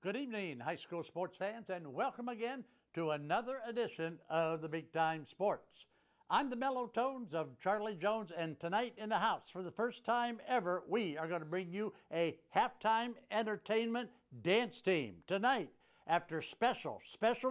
Good evening, high school sports fans, and welcome again to another edition of the Big Time Sports. I'm the mellow tones of Charlie Jones, and tonight in the house, for the first time ever, we are going to bring you a halftime entertainment dance team. Tonight, after special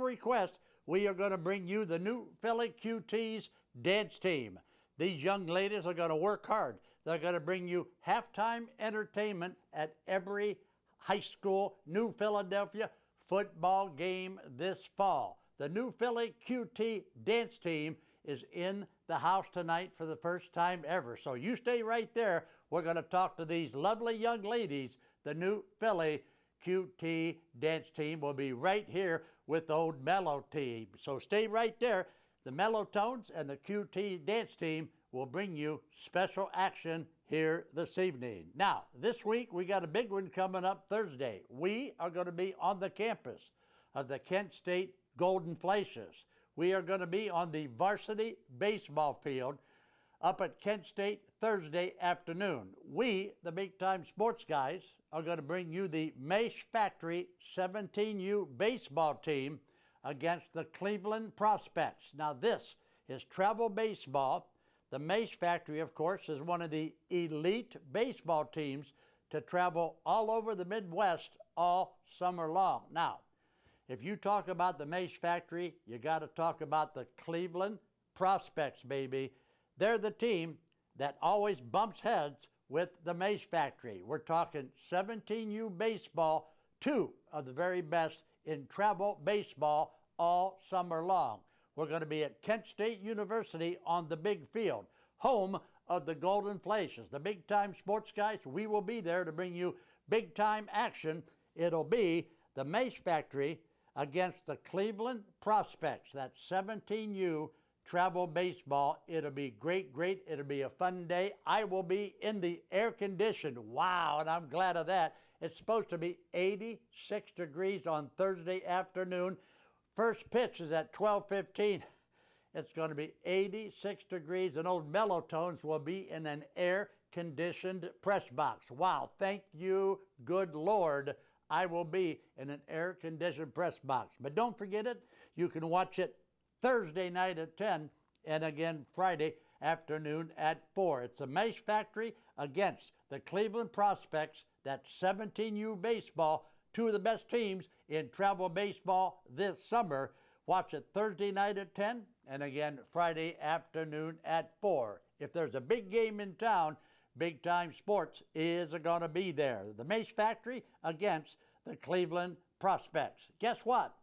request, we are going to bring you the new Philly QT's dance team. These young ladies are going to work hard. They're going to bring you halftime entertainment at every high school New Philadelphia football game this fall. The new Philly QT dance team is in the house tonight for the first time ever. So you stay right there. We're going to talk to these lovely young ladies. The new Philly QT dance team will be right here with the old Mellow team. So stay right there. The Mellow Tones and the QT dance team will bring you special action here this evening. Now, this week we got a big one coming up Thursday. We are going to be on the campus of the Kent State Golden Flashes. We are going to be on the varsity baseball field up at Kent State Thursday afternoon. We, the Big Time Sports guys, are going to bring you the Mace Factory 17U baseball team against the Cleveland Prospects. Now, this is travel baseball. The Mace Factory, of course, is one of the elite baseball teams to travel all over the Midwest all summer long. Now, if you talk about the Mace Factory, you got to talk about the Cleveland Prospects, baby. They're the team that always bumps heads with the Mace Factory. We're talking 17U baseball, two of the very best in travel baseball all summer long. We're going to be at Kent State University on the big field, home of the Golden Flashes. The Big Time Sports guys, we will be there to bring you big time action. It'll be the Mace Factory against the Cleveland Prospects. That's 17U travel baseball. It'll be great. It'll be a fun day. I will be in the air conditioned. Wow, and I'm glad of that. It's supposed to be 86 degrees on Thursday afternoon. First pitch is at 12:15. It's going to be 86 degrees, and old Mellow Tones will be in an air-conditioned press box. Wow, thank you, good Lord. I will be in an air-conditioned press box. But don't forget it. You can watch it Thursday night at 10 and again Friday afternoon at 4. It's a Mace Factory against the Cleveland Prospects. That's 17U baseball. Two of the best teams in travel baseball this summer. Watch it Thursday night at 10 and again Friday afternoon at 4. If there's a big game in town, Big Time Sports is going to be there. The Mace Factory against the Cleveland Prospects. Guess what?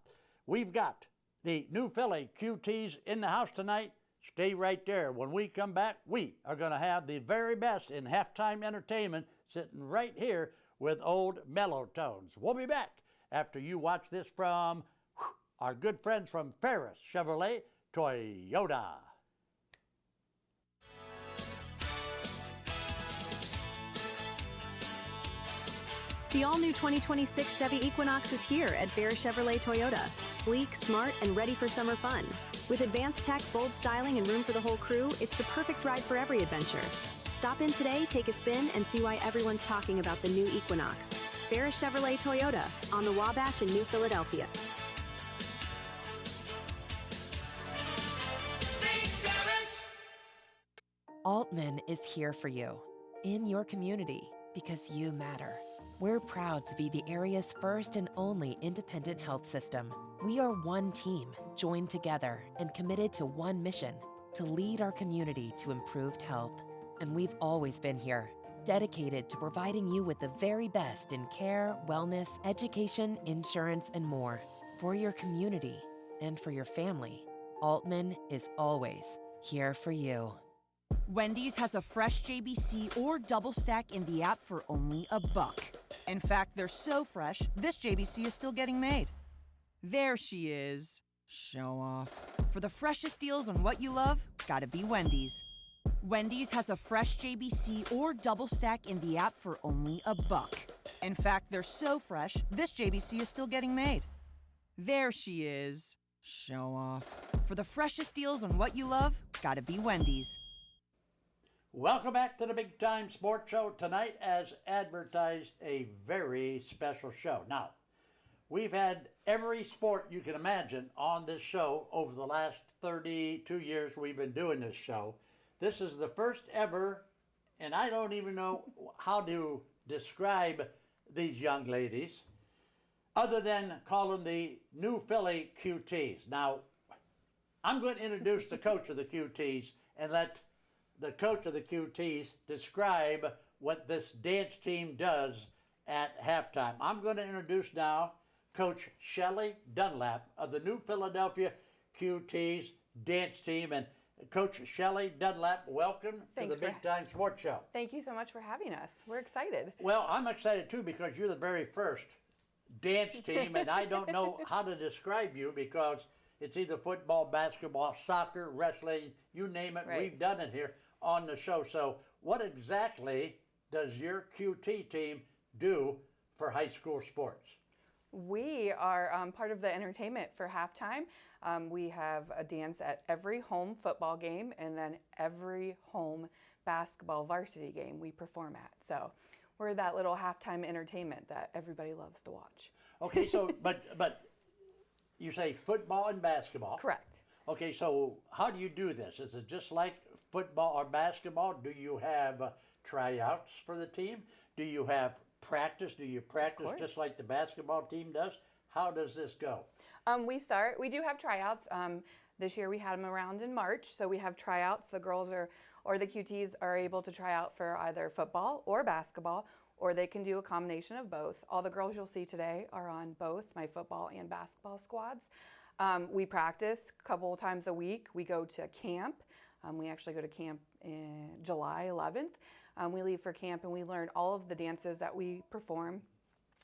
We've got the new Philly QTs in the house tonight. Stay right there. When we come back, we are going to have the very best in halftime entertainment sitting right here with old Mellow Tones. We'll be back after you watch this from our good friends from Ferris Chevrolet Toyota. The all-new 2026 Chevy Equinox is here at Ferris Chevrolet Toyota. Sleek, smart, and ready for summer fun. With advanced tech, bold styling, and room for the whole crew, it's the perfect ride for every adventure. Stop in today, take a spin, and see why everyone's talking about the new Equinox. Ferris Chevrolet Toyota on the Wabash in New Philadelphia. Altman is here for you, in your community, because you matter. We're proud to be the area's first and only independent health system. We are one team, joined together and committed to one mission, to lead our community to improved health. And we've always been here, dedicated to providing you with the very best in care, wellness, education, insurance, and more. For your community and for your family, Altman is always here for you. Wendy's has a fresh JBC or double stack in the app for only $1. In fact, they're so fresh, this JBC is still getting made. There she is. Show off. For the freshest deals on what you love, gotta be Wendy's. Wendy's has a fresh JBC or double stack in the app for only $1. In fact, they're so fresh, this JBC is still getting made. There she is. Show off. For the freshest deals on what you love, gotta be Wendy's. Welcome back to the Big Time Sports Show. Tonight, as advertised, a very special show. Now, We've had every sport you can imagine on this show over the last 32 years we've been doing this show. This is the first ever, and I don't even know how to describe these young ladies other than call them the New Philly QTs. Now, I'm going to introduce the coach of the QTs and let the coach of the QTs describe what this dance team does at halftime. I'm going to introduce now Coach Shelley Dunlap of the New Philadelphia QTs dance team. And Coach Shelley Dunlap, welcome to the Big Time Sports Show. Thank you so much for having us. We're excited. Well, I'm excited too because you're the very first dance team, and I don't know how to describe you because it's either football, basketball, soccer, wrestling, you name it. Right. We've done it here on the show. So what exactly does your QT team do for high school sports? We are part of the entertainment for halftime. We have a dance at every home football game and then every home basketball varsity game we perform at. So we're that little halftime entertainment that everybody loves to watch. Okay, so but you say football and basketball. Correct. Okay, so how do you do this? Is it just like football or basketball? Do you have tryouts for the team? Do you have practice? Do you practice just like the basketball team does? How does this go? We do have tryouts. This year we had them around in March, so we have tryouts. The girls or the QTs are able to try out for either football or basketball, or they can do a combination of both. All the girls you'll see today are on both my football and basketball squads. We practice a couple times a week. We go to camp. We actually go to camp in July 11th. We leave for camp and we learn all of the dances that we perform.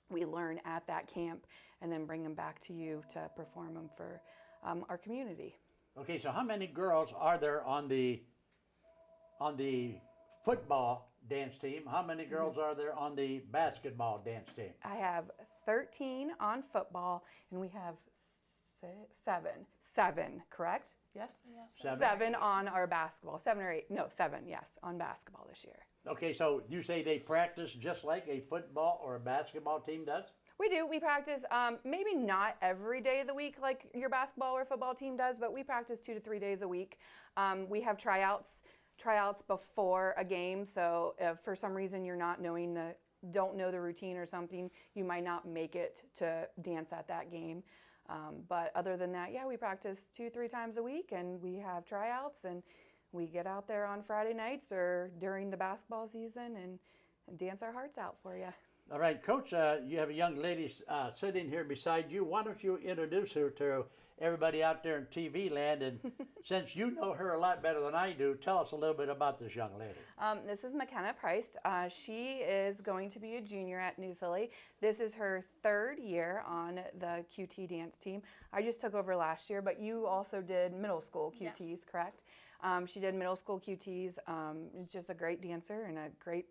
We learn at that camp and then bring them back to you to perform them for our community. Okay, so how many girls are there on the football dance team? How many girls are there on the basketball dance team? I have 13 on football and we have seven, correct? Yes? Seven on our basketball. 7 or 8, no, 7, yes, on basketball this year. Okay, so you say they practice just like a football or a basketball team does? We do. We practice maybe not every day of the week like your basketball or football team does, but we practice 2 to 3 days a week. We have tryouts before a game, so if for some reason you're not don't know the routine or something, you might not make it to dance at that game. But other than that, yeah, we practice 2-3 times a week and we have tryouts and we get out there on Friday nights or during the basketball season and dance our hearts out for you. All right, Coach, you have a young lady sitting here beside you. Why don't you introduce her to everybody out there in TV land? And since you know her a lot better than I do, tell us a little bit about this young lady. This is McKenna Price. She is going to be a junior at New Philly. This is her 3rd year on the QT dance team. I just took over last year, but you also did middle school QTs, correct? She did middle school QTs. She's just a great dancer and a great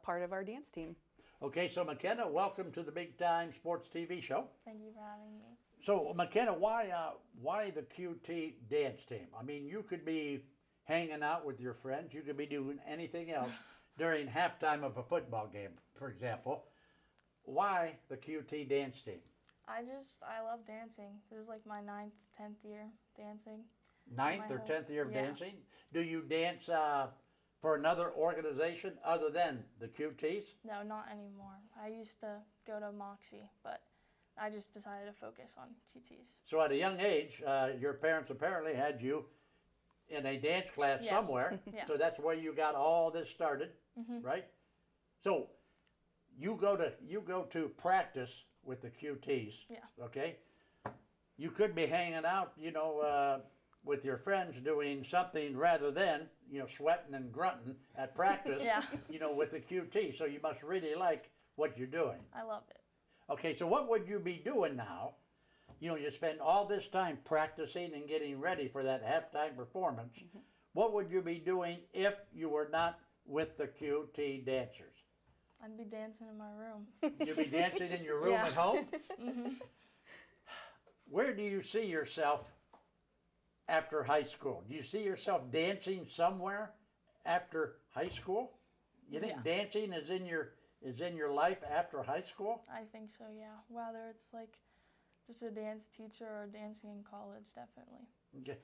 part of our dance team. Okay, so McKenna, welcome to the Big Time Sports TV show. Thank you for having me. So McKenna, why the QT dance team? I mean, you could be hanging out with your friends. You could be doing anything else during halftime of a football game, for example. Why the QT dance team? I love dancing. This is like my 9th, 10th year dancing. 9th or 10th year of dancing? Do you dance for another organization other than the QTs? No, not anymore. I used to go to Moxie, but I just decided to focus on QTs. So at a young age, your parents apparently had you in a dance class somewhere. Yeah. So that's where you got all this started, right? So you go to practice with the QTs. Yeah. Okay. You could be hanging out, with your friends doing something rather than, sweating and grunting at practice, Yeah. With the QT. So you must really like what you're doing. I love it. Okay, so what would you be doing now? You spend all this time practicing and getting ready for that halftime performance. What would you be doing if you were not with the QT dancers? I'd be dancing in my room. You'd be dancing in your room Yeah. at home? Where do you see yourself after high school? Do you see yourself dancing somewhere after high school? You think dancing is in your life after high school? I think so, yeah. Whether it's like just a dance teacher or dancing in college, definitely. Okay.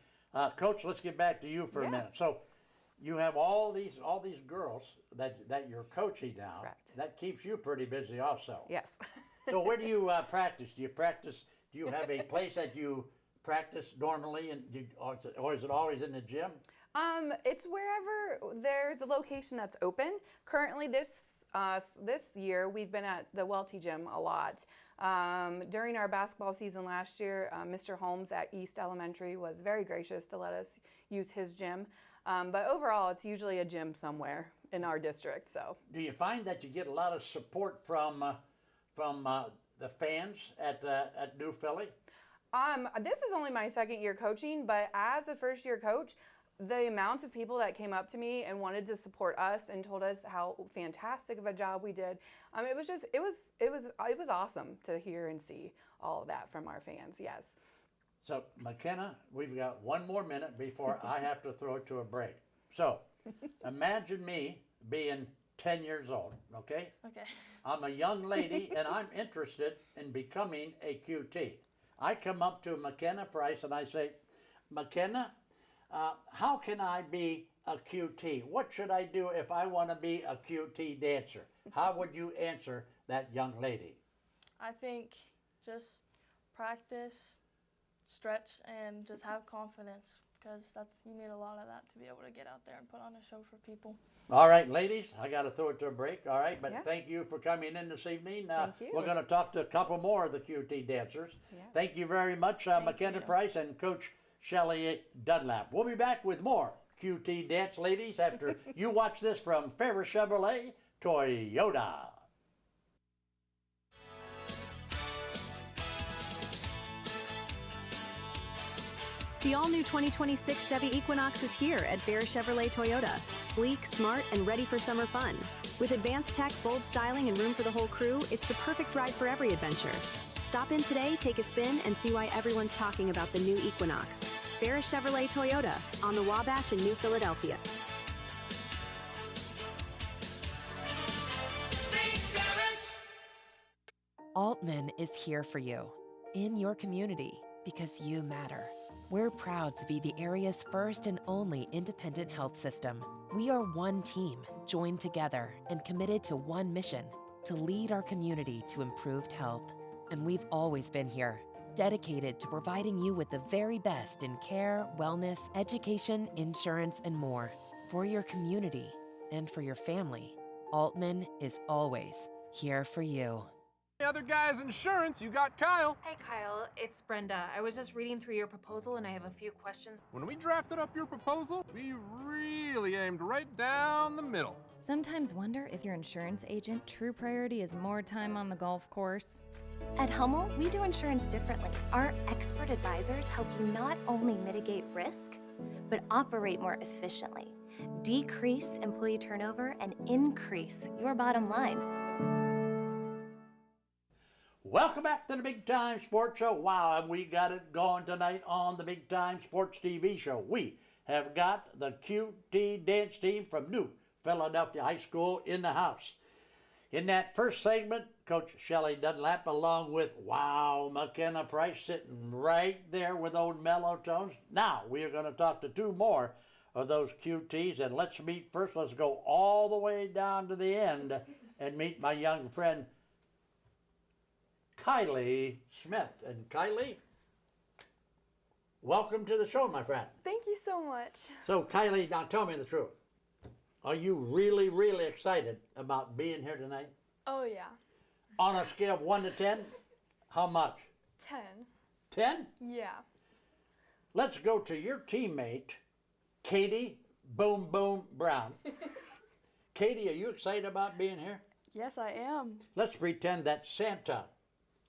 Coach, let's get back to you for a minute. So you have all these girls that you're coaching now. Correct. That keeps you pretty busy also. Yes. So where do you practice? Do you have a place that you practice normally, or is it always in the gym? It's wherever there's a location that's open. Currently, this year, we've been at the Welty Gym a lot. During our basketball season last year, Mr. Holmes at East Elementary was very gracious to let us use his gym. But overall, it's usually a gym somewhere in our district. So, do you find that you get a lot of support from the fans at New Philly? This is only my second year coaching, but as a first year coach, the amount of people that came up to me and wanted to support us and told us how fantastic of a job we did, it was awesome to hear and see all of that from our fans. Yes. So McKenna, we've got one more minute before I have to throw it to a break. So imagine me being 10 years old. Okay. Okay. I'm a young lady and I'm interested in becoming a QT. I come up to McKenna Price and I say, McKenna, how can I be a QT? What should I do if I want to be a QT dancer? How would you answer that young lady? I think just practice, stretch, and just have confidence, because you need a lot of that to be able to get out there and put on a show for people. All right, ladies, I got to throw it to a break. All right, but Yes. Thank you for coming in this evening. Thank you. We're going to talk to a couple more of the QT dancers. Yeah. Thank you very much, McKenna you. Price and Coach Shelley Dunlap. We'll be back with more QT dance, ladies, after you watch this from Phila Chevrolet Toyota. The all-new 2026 Chevy Equinox is here at Phila Chevrolet Toyota. Sleek, smart, and ready for summer fun. With advanced tech, bold styling, and room for the whole crew, it's the perfect ride for every adventure. Stop in today, take a spin, and see why everyone's talking about the new Equinox. Phila Chevrolet Toyota on the Wabash in New Philadelphia. Altman is here for you, in your community, because you matter. We're proud to be the area's first and only independent health system. We are one team, joined together and committed to one mission, to lead our community to improved health. And we've always been here, dedicated to providing you with the very best in care, wellness, education, insurance, and more. For your community and for your family, Altman is always here for you. The other guy's insurance, you got Kyle. Hey Kyle, it's Brenda. I was just reading through your proposal and I have a few questions. When we drafted up your proposal, we really aimed right down the middle. Sometimes wonder if your insurance agent true priority is more time on the golf course. At Hummel, we do insurance differently. Our expert advisors help you not only mitigate risk, but operate more efficiently, decrease employee turnover, and increase your bottom line. Welcome back to the Big Time Sports Show. Wow, we got it going tonight on the Big Time Sports TV show. We have got the QT dance team from New Philadelphia High School in the house. In that first segment, Coach Shelley Dunlap, along with, McKenna Price, sitting right there with old Mellow Tones. Now, we are going to talk to two more of those QTs, and let's go all the way down to the end and meet my young friend, Kylie Smith. And Kylie, welcome to the show, my friend. Thank you so much. So Kylie, now tell me the truth. Are you really, really excited about being here tonight? Oh yeah. On a scale of 1 to 10, how much? 10. 10? Yeah. Let's go to your teammate, Katie Boom Boom Brown. Katie, are you excited about being here? Yes, I am. Let's pretend that Santa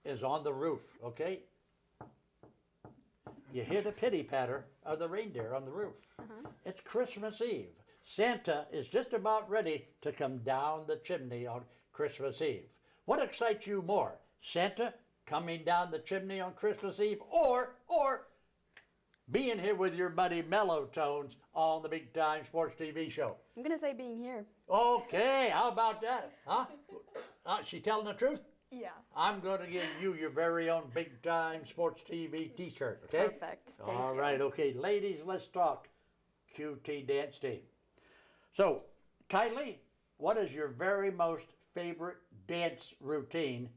is on the roof, okay? You hear the pitty patter of the reindeer on the roof. It's Christmas Eve. Santa is just about ready to come down the chimney on Christmas Eve. What excites you more, Santa coming down the chimney on Christmas Eve, or being here with your buddy Mellow Tones on the Big Time Sports TV show? I'm going to say being here. Okay, how about that? Huh? She telling the truth? Yeah. I'm going to give you your very own Big Time Sports TV t-shirt, okay? Perfect. Thank All you. right, okay. Ladies, let's talk QT dance team. So, Kylie, what is your very most favorite dance routine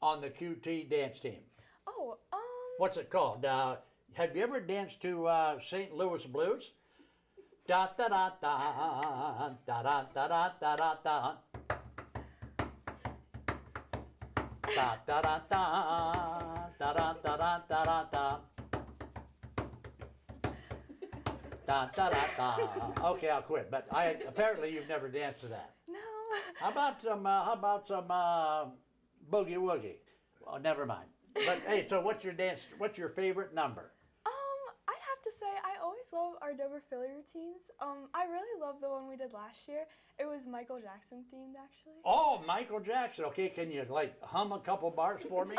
on the QT dance team? Oh, What's it called? Have you ever danced to St. Louis Blues? Da da da da da da da da da da da. Da da da da da da da da da da. Da da da da. Okay, I'll quit. But apparently you've never danced to that. no. How about some boogie woogie? Well, never mind. But hey, so what's your favorite number? I'd have to say I always love our Dover Philly routines. I really love the one we did last year. It was Michael Jackson themed, actually. Oh, Michael Jackson. Okay, can you like hum a couple bars for me?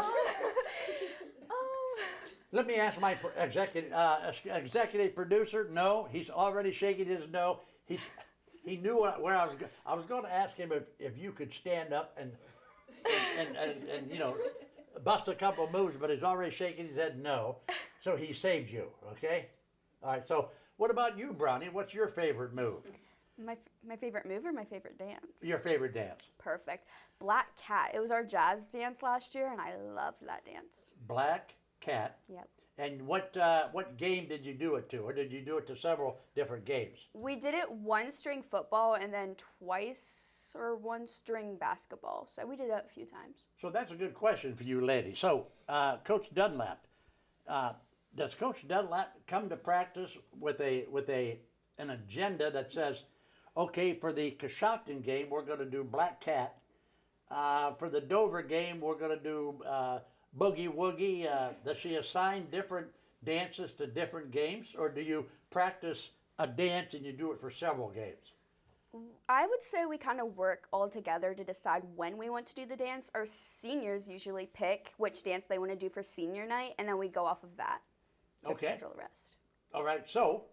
Let me ask my executive producer. No, he's already shaking his no. He knew where I was. I was going to ask him if you could stand up and you know, bust a couple moves, but he's already shaking his head no. So he saved you. Okay. All right. So what about you, Brownie? What's your favorite move? My favorite move or my favorite dance? Your favorite dance. Perfect. Black Cat. It was our jazz dance last year, and I loved that dance. Black Cat. Yep. And what game did you do it to, or did you do it to several different games? We did it one string football and then twice or one string basketball. So we did it a few times. So that's a good question for you ladies. So Coach Dunlap, does Coach Dunlap come to practice with an agenda that says, okay, for the Coshocton game we're going to do Black Cat. For the Dover game we're going to do Boogie Woogie. Does she assign different dances to different games, or do you practice a dance and you do it for several games? I would say we kind of work all together to decide when we want to do the dance. Our seniors usually pick which dance they want to do for senior night, and then we go off of that to schedule the rest. All right, so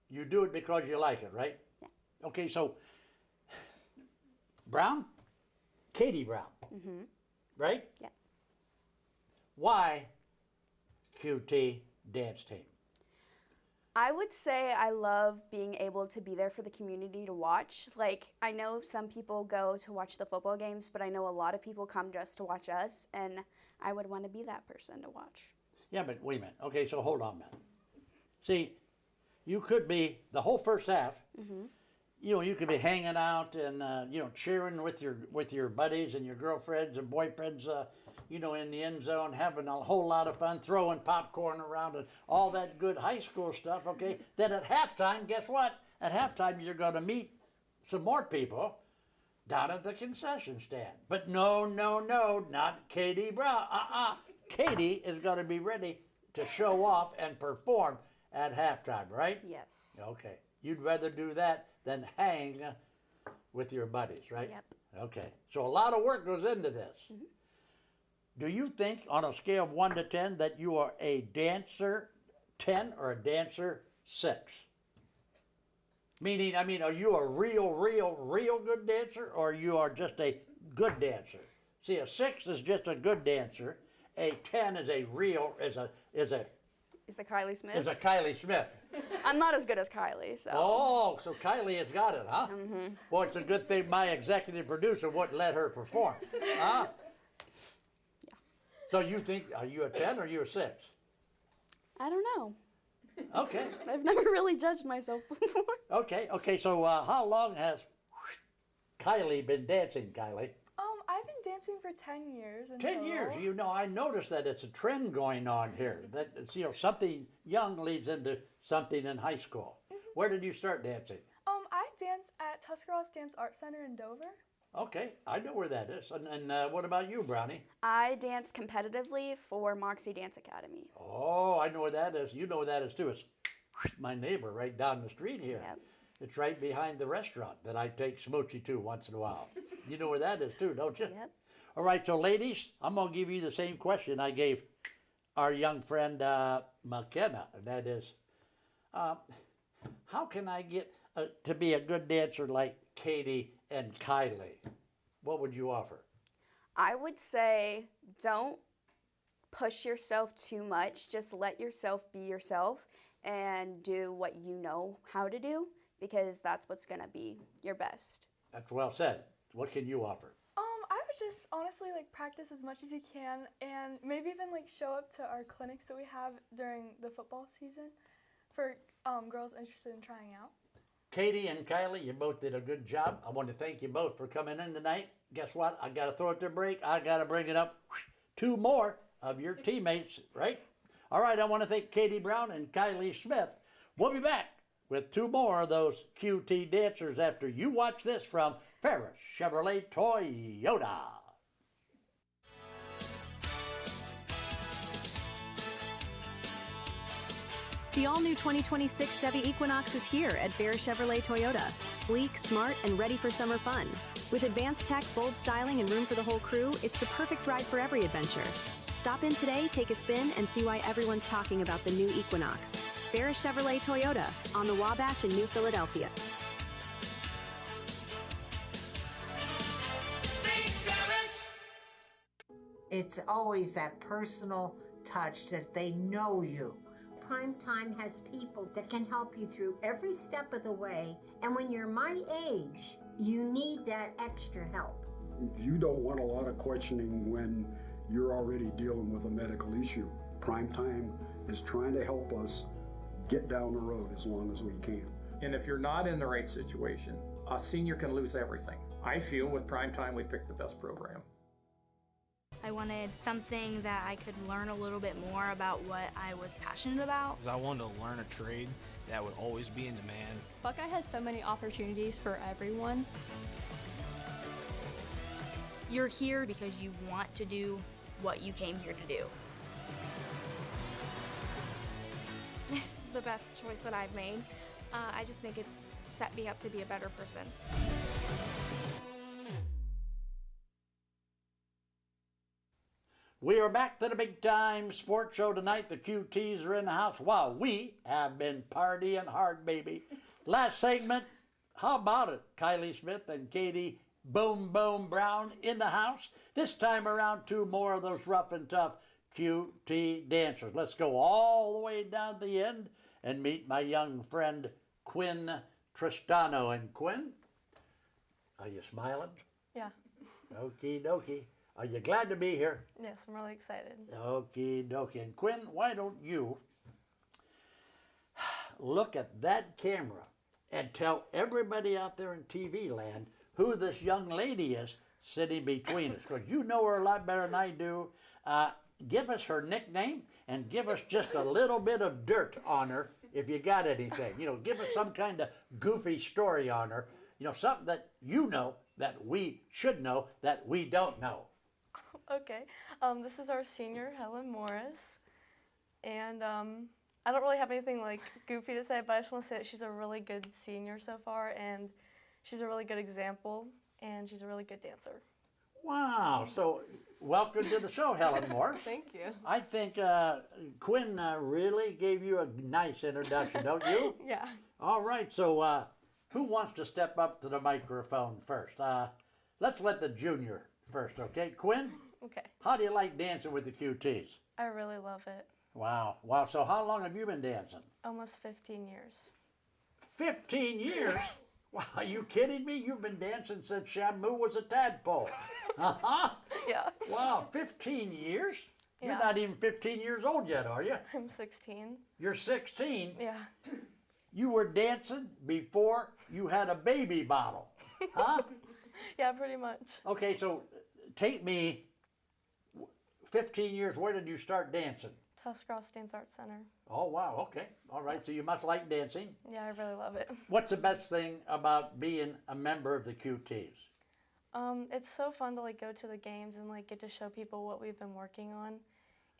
you do it because you like it, right? Yeah. Okay, so Brown, Katie Brown, right? Yeah. Why QT dance team? I would say I love being able to be there for the community to watch. Like, I know some people go to watch the football games, but I know a lot of people come just to watch us, and I would want to be that person to watch. Yeah, but wait a minute. Okay, so hold on a minute. See, you could be the whole first half. You know, you could be hanging out and you know, cheering with your buddies and your girlfriends and boyfriends. You know, in the end zone, having a whole lot of fun, throwing popcorn around and all that good high school stuff. Okay, then at halftime, guess what? At halftime, you're going to meet some more people down at the concession stand. But no, not Katie Brown. Katie is going to be ready to show off and perform at halftime, right? Yes. Okay. You'd rather do that than hang with your buddies, right? Yep. Okay. So a lot of work goes into this. Do you think, on a scale of 1 to 10, that you are a dancer 10 or a dancer 6? Meaning, I mean, are you a real good dancer, or you are just a good dancer? See, a 6 is just a good dancer. A 10 is a Is it Kylie Smith? Is a Kylie Smith. I'm not as good as Kylie, so. Oh, so Kylie has got it, huh? Boy, it's a good thing my executive producer wouldn't let her perform, huh? So you think, are you a 10 or are you a 6? I don't know. Okay. I've never really judged myself before. Okay, so how long has Kylie been dancing, Kylie? I've been dancing for 10 years. 10 years. You know, I noticed that it's a trend going on here. That it's, you know, something young leads into something in high school. Where did you start dancing? I dance at Tuscarawas Dance Art Center in Dover. Okay, I know where that is. And what about you, Brownie? I dance competitively for Moxie Dance Academy. Oh, I know where that is. You know where that is too. It's my neighbor right down the street here. Yep. It's right behind the restaurant that I take Smoochie to once in a while. You know where that is too, don't you? Yep. All right, so ladies, I'm going to give you the same question I gave our young friend McKenna. That is, how can I get to be a good dancer like Katie and Kylie? What would you offer? I would say don't push yourself too much. Just let yourself be yourself and do what you know how to do, because that's what's going to be your best. That's well said. What can you offer? I would just honestly like practice as much as you can, and maybe even like show up to our clinics that we have during the football season for girls interested in trying out. Katie and Kylie, you both did a good job. I want to thank you both for coming in tonight. Guess what? I got to throw it to break. I got to bring it up. 2 more of your teammates, right? All right, I want to thank Katie Brown and Kylie Smith. We'll be back with 2 more of those QT dancers after you watch this from Ferris Chevrolet Toyota. The all-new 2026 Chevy Equinox is here at Ferris Chevrolet Toyota. Sleek, smart, and ready for summer fun. With advanced tech, bold styling, and room for the whole crew, it's the perfect ride for every adventure. Stop in today, take a spin, and see why everyone's talking about the new Equinox. Ferris Chevrolet Toyota on the Wabash in New Philadelphia. It's always that personal touch that they know you. Primetime has people that can help you through every step of the way, and when you're my age, you need that extra help. You don't want a lot of questioning when you're already dealing with a medical issue. Primetime is trying to help us get down the road as long as we can. And if you're not in the right situation, a senior can lose everything. I feel with Primetime we picked the best program. I wanted something that I could learn a little bit more about what I was passionate about. Because I wanted to learn a trade that would always be in demand. Buckeye has so many opportunities for everyone. You're here because you want to do what you came here to do. This is the best choice that I've made. I just think it's set me up to be a better person. We are back to the big time sports show tonight. The QTs are in the house. Wow, we have been partying hard, baby. Last segment, how about it? Kylie Smith and Katie Boom Boom Brown in the house. This time around, 2 more of those rough and tough QT dancers. Let's go all the way down to the end and meet my young friend Quinn Tristano. And Quinn, are you smiling? Yeah. Okie dokie. Are you glad to be here? Yes, I'm really excited. Okie dokie. And Quinn, why don't you look at that camera and tell everybody out there in TV land who this young lady is sitting between us, because you know her a lot better than I do. Give us her nickname and give us just a little bit of dirt on her if you got anything. You know, give us some kind of goofy story on her. You know, something that you know that we should know that we don't know. Okay, this is our senior, Helen Morris, and I don't really have anything like goofy to say, but I just want to say that she's a really good senior so far, and she's a really good example, and she's a really good dancer. Wow, so welcome to the show, Helen Morris. Thank you. I think Quinn really gave you a nice introduction, don't you? Yeah. All right, so who wants to step up to the microphone first? Let's let the junior first, okay? Quinn? Okay. How do you like dancing with the QTs? I really love it. Wow. Wow. So how long have you been dancing? Almost 15 years. 15 years? Wow, are you kidding me? You've been dancing since Shamu was a tadpole. Uh-huh. Yeah. Wow, 15 years? Yeah. You're not even 15 years old yet, are you? I'm 16. You're 16? Yeah. You were dancing before you had a baby bottle, huh? Yeah, pretty much. Okay, so take me 15 years, where did you start dancing? Tuscarawas Dance Arts Center. Oh, wow, okay. All right, so you must like dancing. Yeah, I really love it. What's the best thing about being a member of the QTs? It's so fun to like go to the games and like get to show people what we've been working on,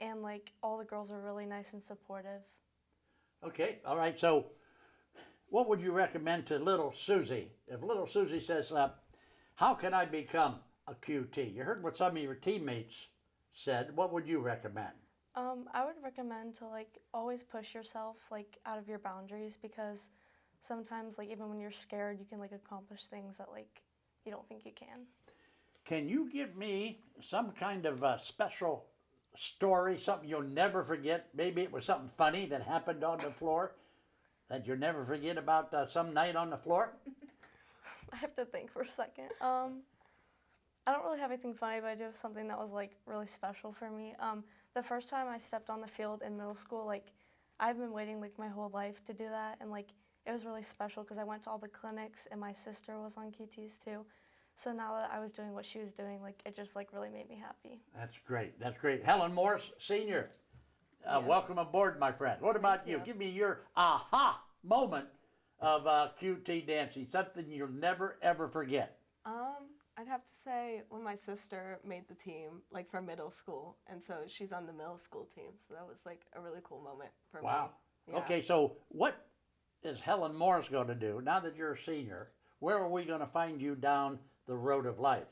and like all the girls are really nice and supportive. Okay, all right, so what would you recommend to little Susie? If little Susie says, how can I become a QT? You heard what some of your teammates said. What would you recommend? I would recommend to like always push yourself like out of your boundaries, because sometimes like even when you're scared you can like accomplish things that like you don't think you can. can you give me some kind of a special story, something you'll never forget? Maybe it was something funny that happened on the floor that you'll never forget about some night on the floor? I have to think for a second. I don't really have anything funny, but I do have something that was like really special for me. The first time I stepped on the field in middle school, like I've been waiting like my whole life to do that, and like it was really special because I went to all the clinics and my sister was on QTs too. So now that I was doing what she was doing, like it just like really made me happy. That's great. That's great. Helen Morris, Senior, welcome aboard, my friend. What about you? Give me your aha moment of QT dancing, something you'll never ever forget. I'd have to say when my sister made the team, like for middle school, and so she's on the middle school team. So that was like a really cool moment for me. Wow. Yeah. Okay, so what is Helen Morris going to do now that you're a senior? Where are we going to find you down the road of life?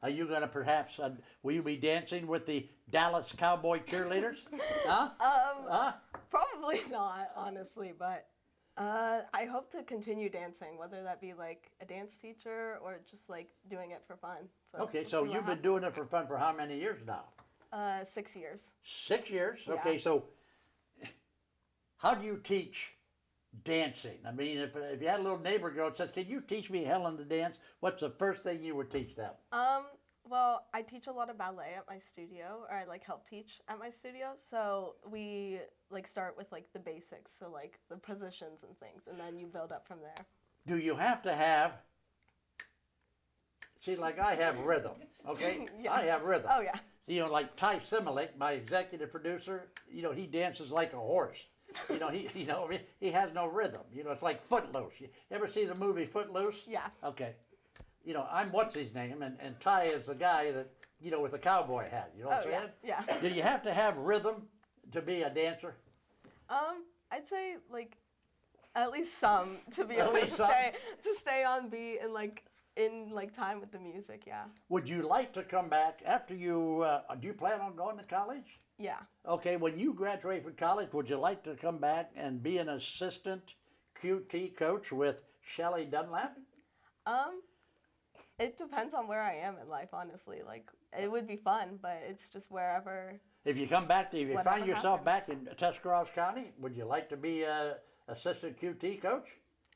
Are you going to perhaps, will you be dancing with the Dallas Cowboy cheerleaders? Huh? Probably not, honestly, but I hope to continue dancing, whether that be like a dance teacher or just like doing it for fun. So Okay, we'll so see what you've been doing it for fun for how many years now? 6 years. 6 years? Yeah. Okay, so how do you teach dancing? I mean, if you had a little neighbor girl that says, can you teach me, Helen, to dance? What's the first thing you would teach them? Well, I teach a lot of ballet at my studio, or I like help teach at my studio. So we like start with like the basics, so like the positions and things, and then you build up from there. Do you have to have, see, like I have rhythm, okay? Yeah. I have rhythm. Oh, yeah. You know, like Ty Similik, my executive producer, you know, he dances like a horse. You know, he has no rhythm. You know, it's like Footloose. You ever see the movie Footloose? Yeah. Okay. You know, I'm what's his name, and Ty is the guy that, you know, with the cowboy hat. You know what I'm saying? Yeah. Do you have to have rhythm to be a dancer? I'd say like at least some to be At able to least some? stay on beat and like in like time with the music. Yeah. Would you like to come back after you, do you plan on going to college? Yeah. Okay, when you graduate from college, would you like to come back and be an assistant QT coach with Shelley Dunlap? It depends on where I am in life, honestly. Like, it would be fun, but it's just wherever. If you come back to, if you Whatever find yourself back in Tuscarawas County, would you like to be a assistant QT coach?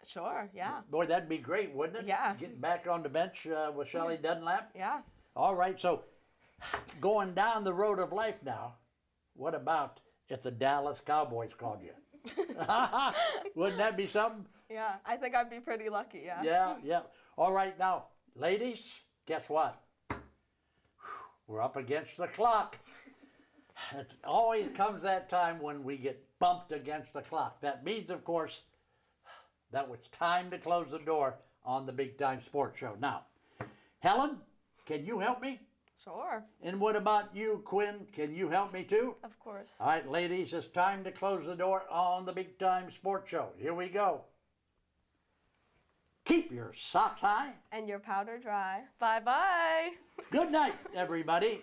Sure, yeah. Boy, that'd be great, wouldn't it? Yeah. Getting back on the bench with Shelley Dunlap? Yeah. All right, so going down the road of life now, what about if the Dallas Cowboys called you? Wouldn't that be something? Yeah, I think I'd be pretty lucky, yeah. Yeah, yeah. All right, now, ladies, guess what? We're up against the clock. It always comes that time when we get bumped against the clock. That means, of course, that it's time to close the door on the Big Time Sports Show. Now, Helen, can you help me? Sure. And what about you, Quinn? Can you help me too? Of course. All right, ladies, it's time to close the door on the Big Time Sports Show. Here we go. Keep your socks high. And your powder dry. Bye-bye. Good night, everybody.